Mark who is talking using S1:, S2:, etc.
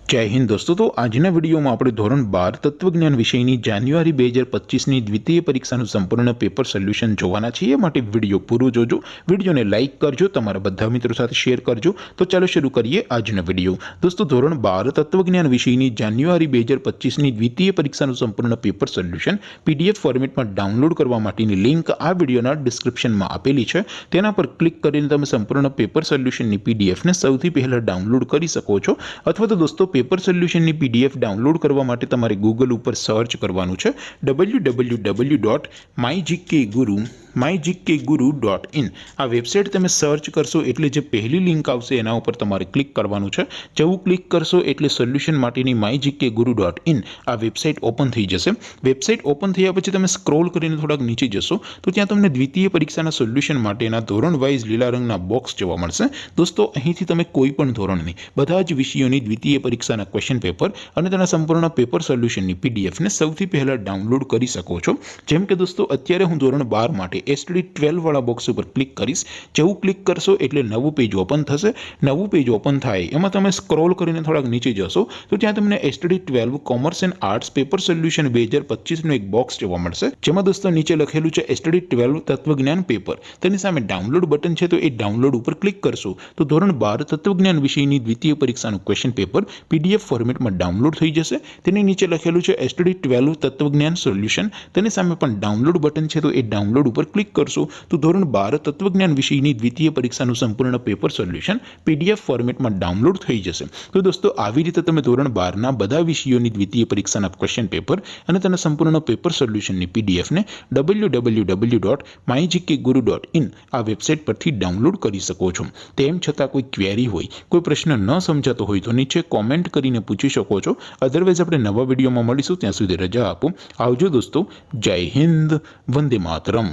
S1: जय हिंद दोस्तों। तो आजना विडियो में આપણે ધોરણ 12 તત્વજ્ઞાન વિષયની જાન્યુઆરી 2025ની દ્વિતીય પરીક્ષાનું સંપૂર્ણ પેપર સોલ્યુશન જોવાના છીએ। માટે વિડિયો પૂરો જોજો, વિડિયોને લાઈક કરજો, તમારા બધા મિત્રો સાથે શેર કરજો। તો ચાલો શરૂ કરીએ આજનો વિડિયો। દોસ્તો ધોરણ 12 તત્વજ્ઞાન વિષયની જાન્યુઆરી 2025ની દ્વિતીય પરીક્ષાનું સંપૂર્ણ પેપર સોલ્યુશન પીડીએફ ફોર્મેટમાં ડાઉનલોડ કરવા માટેની લિંક આ વિડિયોના ડિસ્ક્રિપ્શનમાં આપેલી છે। તેના પર ક્લિક કરીને તમે સંપૂર્ણ પેપર સોલ્યુશનની પીડીએફને સૌથી પહેલા ડાઉનલોડ કરી શકો છો। અથવા તો દોસ્તો पेपर सोल्यूशन की पीडीएफ डाउनलॉड करवा माटे तमारे गूगल पर सर्च करवानुं छे www.mygkguru.in आ वेबसाइट तमे सर्च करशो एटले जे पहली लिंक आवशे एना उपर तमारे क्लिक करवानुं छे। जेवुं क्लिक करशो एटले सोल्यूशन माटेनी mygkguru.in आ वेबसाइट ओपन थई जशे। वेबसाइट ओपन थया पछी तमे स्क्रॉल करीने थोड़ाक नीचे जशो तो त्यां तमने द्वितीय परीक्षाना सोल्यूशन माटेना धोरण वाइज लीला रंगना बॉक्स जोवा मळशे। दोस्तों અહીંથી તમે કોઈ પણ ધોરણની બધા જ વિષયોની દ્વિતીય પરીક્ષાના ક્વેશ્ચન પેપર અને તેના સંપૂર્ણ પેપર સોલ્યુશનની પીડીએફ ને સૌથી પહેલા ડાઉનલોડ કરી શકો છો। જેમ કે દોસ્તો અત્યારે હું ધોરણ 12 માટે એસટીડી 12 વાળા બોક્સ ઉપર ક્લિક કરીશ। જેવું ક્લિક કરશો એટલે નવું પેજ ઓપન થશે। નવું પેજ ઓપન થાય એમાં તમે સ્ક્રોલ કરીને થોડાક નીચે જશો તો ત્યાં તમને STD 12 commerce and arts paper solution 2025 નું એક બોક્સ જોવા મળશે। જેમાં દોસ્તો નીચે લખેલું છે એસટીડી 12 તત્વજ્ઞાન પેપર। તેની સામે ડાઉનલોડ બટન છે તો એ ડાઉનલોડ ઉપર ક્લિક કરશો તો ધોરણ 12 તત્વજ્ઞાન વિષયની દ્વિતીય પરીક્ષાનું ક્વેશ્ચન પેપર पीडीएफ फॉर्मेट में डाउनलॉड थई जशे। तेनी नीचे लखेलुं छे एसटीडी 12 तत्वज्ञान सोल्यूशन। तेनी सामे पण डाउनलॉड बटन छे तो ए डाउनलॉड पर क्लिक करशो तो धोरण 12 तत्वज्ञान विषयनी द्वितीय परीक्षानुं संपूर्ण पेपर सोल्यूशन पीडीएफ फॉर्मेट में डाउनलॉड थई जशे। तो दोस्तों આવી રીતે તમે ધોરણ 12 ના બધા વિષયોની દ્વિતીય પરીક્ષાના ક્વેશ્ચન પેપર અને તેના સંપૂર્ણ પેપર સોલ્યુશનની પીડીએફ ને www.mygkguru.in આ વેબસાઇટ પરથી ડાઉનલોડ કરી શકો છો। તેમ છતાં કોઈ ક્વેરી હોય, કોઈ પ્રશ્ન ન સમજાતો હોય તો નીચે कॉमेंट करीने पूछी सको छो। अदरवाइज अपने नवा विडियो में मळीशुं, त्यां सुधी रजा आपो। आवजो दोस्तों। जय हिंद, वंदे मातरम।